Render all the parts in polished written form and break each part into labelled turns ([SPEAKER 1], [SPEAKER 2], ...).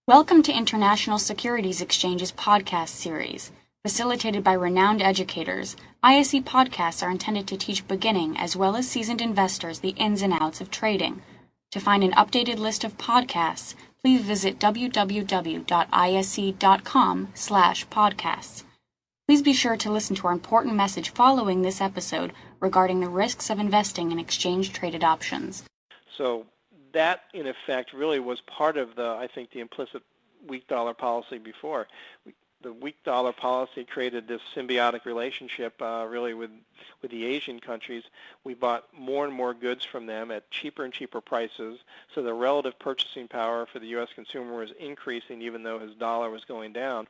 [SPEAKER 1] Welcome to International Securities Exchange's podcast series. Facilitated by renowned educators, ISE podcasts are intended to teach beginning as well as seasoned investors the ins and outs of trading. To find an updated list of podcasts, please visit www.ise.com/podcasts. Please be sure to listen to our important message following this episode regarding the risks of investing in exchange-traded options.
[SPEAKER 2] So that, in effect, really was part of the implicit weak dollar policy before. The weak dollar policy created this symbiotic relationship really with the Asian countries. We bought more and more goods from them at cheaper and cheaper prices, so the relative purchasing power for the U.S. consumer was increasing even though his dollar was going down.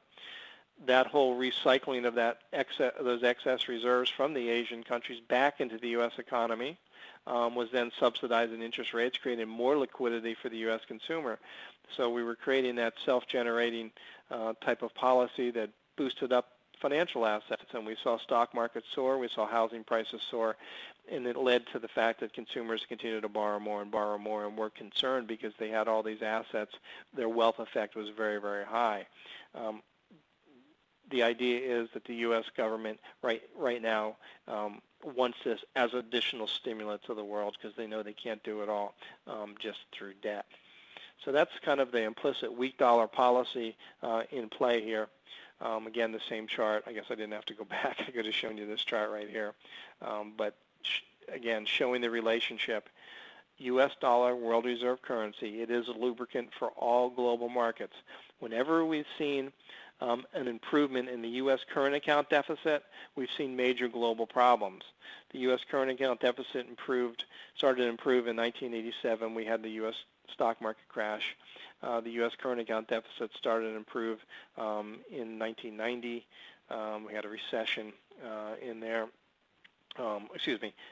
[SPEAKER 2] That whole recycling of those excess reserves from the Asian countries back into the U.S. economy was then subsidizing interest rates, creating more liquidity for the U.S. consumer. So we were creating that self-generating type of policy that boosted up financial assets, and we saw stock markets soar, we saw housing prices soar, and it led to the fact that consumers continued to borrow more and were concerned because they had all these assets. Their wealth effect was very, very high. The idea is that the U.S. government right now wants this as additional stimulus to the world because they know they can't do it all just through debt. So that's kind of the implicit weak dollar policy in play here. Again, the same chart. I guess I didn't have to go back. I could have shown you this chart right here. But again, showing the relationship. U.S. dollar, world reserve currency, it is a lubricant for all global markets. Whenever we've seen an improvement in the U.S. current account deficit, we've seen major global problems. The U.S. current account deficit started to improve in 1987. We had the U.S. stock market crash. The U.S. current account deficit started to improve in 1990. We had a recession in there.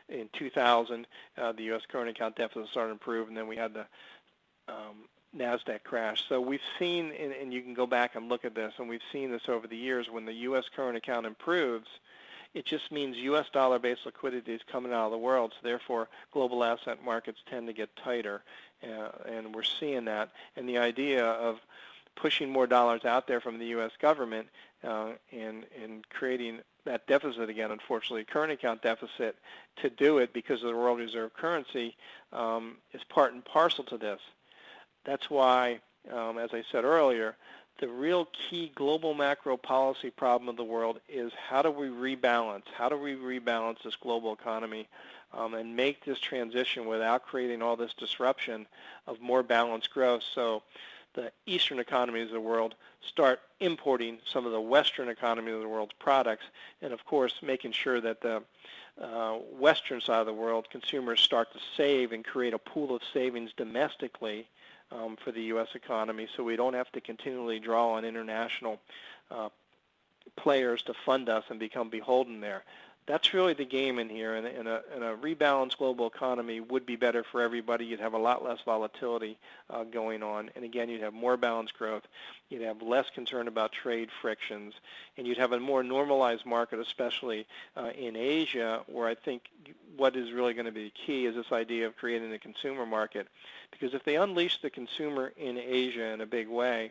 [SPEAKER 2] In 2000, the U.S. current account deficit started to improve, and then we had the NASDAQ crash. So we've seen, and you can go back and look at this, and we've seen this over the years, when the U.S. current account improves, it just means U.S. dollar-based liquidity is coming out of the world, so therefore global asset markets tend to get tighter, and we're seeing that. And the idea of pushing more dollars out there from the U.S. government and creating that deficit again, unfortunately, current account deficit, to do it because of the world reserve currency is part and parcel to this. That's why, as I said earlier, the real key global macro policy problem of the world is how do we rebalance? How do we rebalance this global economy and make this transition without creating all this disruption of more balanced growth, so the Eastern economies of the world start importing some of the Western economies of the world's products, and of course making sure that the Western side of the world consumers start to save and create a pool of savings domestically for the U.S. economy, so we don't have to continually draw on international players to fund us and become beholden there. That's really the game in here, and a rebalanced global economy would be better for everybody. You'd have a lot less volatility going on, and again, you'd have more balanced growth. You'd have less concern about trade frictions, and you'd have a more normalized market, especially in Asia, where I think what is really going to be key is this idea of creating a consumer market. Because if they unleash the consumer in Asia in a big way,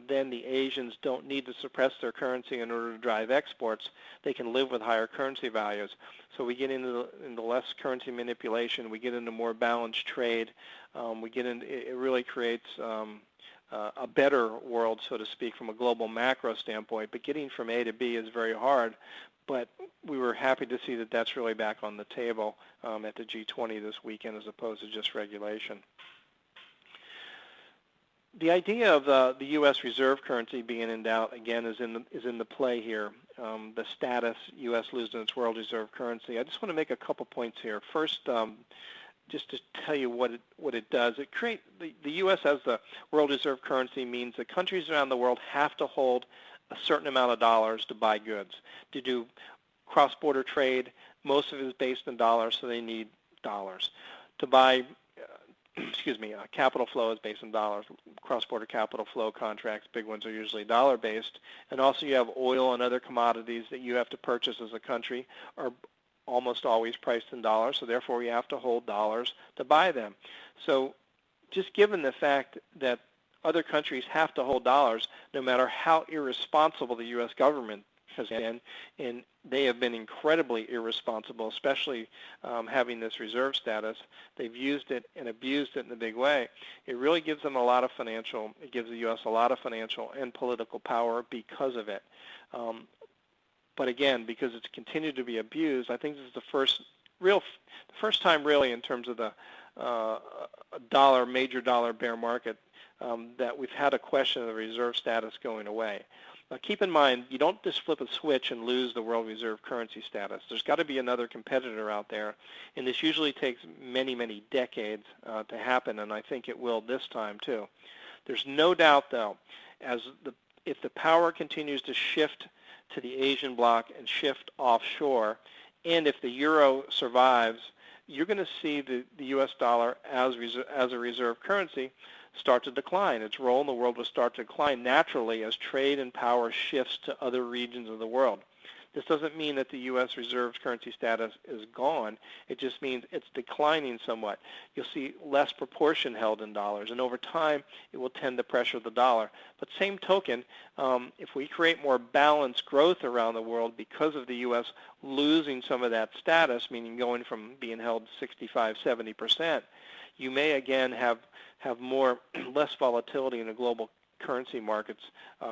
[SPEAKER 2] then the Asians don't need to suppress their currency in order to drive exports. They can live with higher currency values. So we get into less currency manipulation. We get into more balanced trade. It really creates a better world, so to speak, from a global macro standpoint. But getting from A to B is very hard. But we were happy to see that that's really back on the table at the G20 this weekend, as opposed to just regulation. The idea of the U.S. reserve currency being in doubt, again, is in the play here. The status U.S. losing its world reserve currency. I just want to make a couple points here. First, just to tell you what it does. The U.S. as the world reserve currency means that countries around the world have to hold a certain amount of dollars to buy goods. To do cross-border trade, most of it is based in dollars, so they need dollars. To buy capital flow is based in dollars. Cross-border capital flow contracts, big ones, are usually dollar-based. And also you have oil and other commodities that you have to purchase as a country are almost always priced in dollars, so therefore you have to hold dollars to buy them. So just given the fact that other countries have to hold dollars no matter how irresponsible the U.S. government has been, and they have been incredibly irresponsible, especially having this reserve status. They've used it and abused it in a big way. It really gives them it gives the U.S. a lot of financial and political power because of it. But again, because it's continued to be abused, I think this is the first time really in terms of the major dollar bear market that we've had a question of the reserve status going away. Now keep in mind, you don't just flip a switch and lose the world reserve currency status. There's got to be another competitor out there, and this usually takes many, many decades to happen, and I think it will this time too. There's no doubt, though, if the power continues to shift to the Asian bloc and shift offshore, and if the euro survives, you're going to see the U.S. dollar as a reserve currency start to decline. Its role in the world will start to decline naturally as trade and power shifts to other regions of the world. This doesn't mean that the U.S. reserve currency status is gone. It just means it's declining somewhat. You'll see less proportion held in dollars, and over time it will tend to pressure the dollar. But same token, if we create more balanced growth around the world because of the U.S. losing some of that status, meaning going from being held 65, 70%, you may again have less volatility in the global currency markets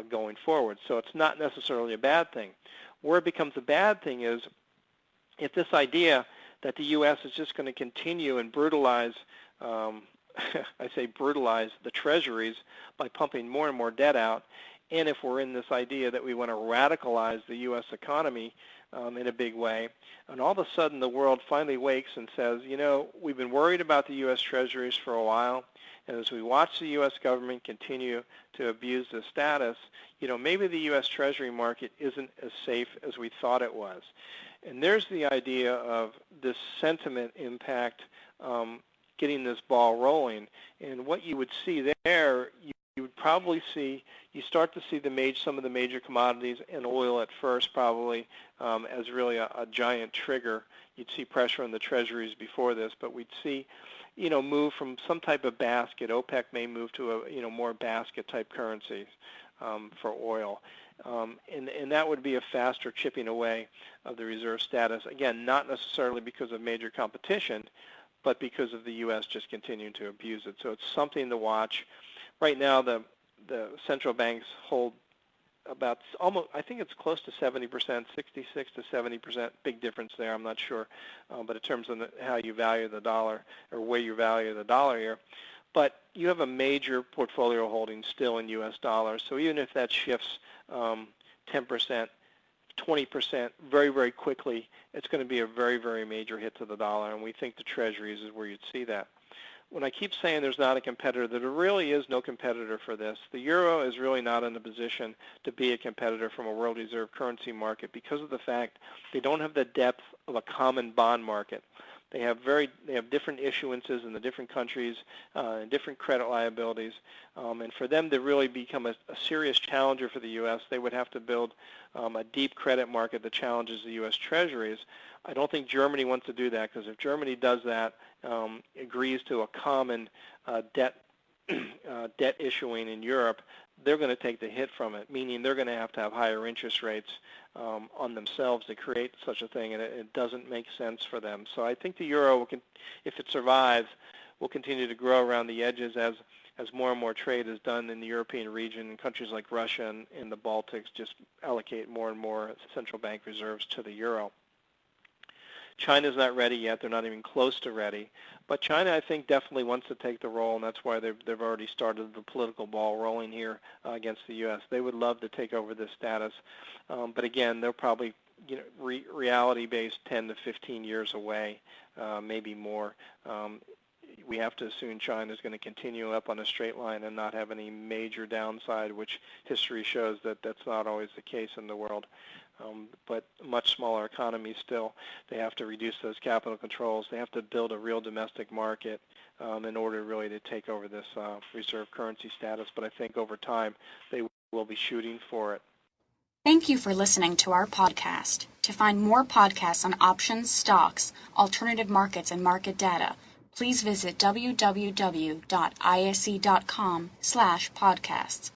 [SPEAKER 2] going forward. So it's not necessarily a bad thing. Where it becomes a bad thing is if this idea that the U.S. is just going to continue and brutalize, I say brutalize the treasuries by pumping more and more debt out, and if we're in this idea that we want to radicalize the U.S. economy in a big way, and all of a sudden the world finally wakes and says, you know, we've been worried about the U.S. treasuries for a while, and as we watch the U.S. government continue to abuse the status, you know, maybe the U.S. Treasury market isn't as safe as we thought it was. And there's the idea of this sentiment impact getting this ball rolling. And what you would see there, you would probably see, you start to see some of the major commodities and oil at first probably as really a giant trigger. You'd see pressure on the treasuries before this, but we'd see, you know, move from some type of basket. OPEC may move to a, you know, more basket type currencies for oil. And that would be a faster chipping away of the reserve status. Again, not necessarily because of major competition, but because of the U.S. just continuing to abuse it. So it's something to watch. Right now, the central banks hold about almost, I think it's close to 70%, 66 to 70%, big difference there, I'm not sure, but in terms of how you value the dollar or where you value the dollar here. But you have a major portfolio holding still in U.S. dollars, so even if that shifts 10%, 20% very, very quickly, it's going to be a very, very major hit to the dollar, and we think the treasuries is where you'd see that. When I keep saying there's not a competitor, there really is no competitor for this. The euro is really not in a position to be a competitor from a world reserve currency market because of the fact they don't have the depth of a common bond market. They have different issuances in the different countries and different credit liabilities. And for them to really become a serious challenger for the U.S., they would have to build a deep credit market that challenges the U.S. treasuries. I don't think Germany wants to do that, because if Germany does that, agrees to a common debt issuing in Europe, they're going to take the hit from it, meaning they're going to have higher interest rates on themselves to create such a thing, and it doesn't make sense for them. So I think the euro, if it survives, will continue to grow around the edges as more and more trade is done in the European region, and countries like Russia and the Baltics just allocate more and more central bank reserves to the euro. China's not ready yet. They're not even close to ready. But China, I think, definitely wants to take the role, and that's why they've already started the political ball rolling here against the U.S. They would love to take over this status. But again, they're probably, you know, reality-based 10 to 15 years away, maybe more. We have to assume China is going to continue up on a straight line and not have any major downside, which history shows that that's not always the case in the world. But much smaller economies still, they have to reduce those capital controls. They have to build a real domestic market in order really to take over this reserve currency status. But I think over time they will be shooting for it.
[SPEAKER 1] Thank you for listening to our podcast. To find more podcasts on options, stocks, alternative markets, and market data, please visit www.isc.com/podcasts.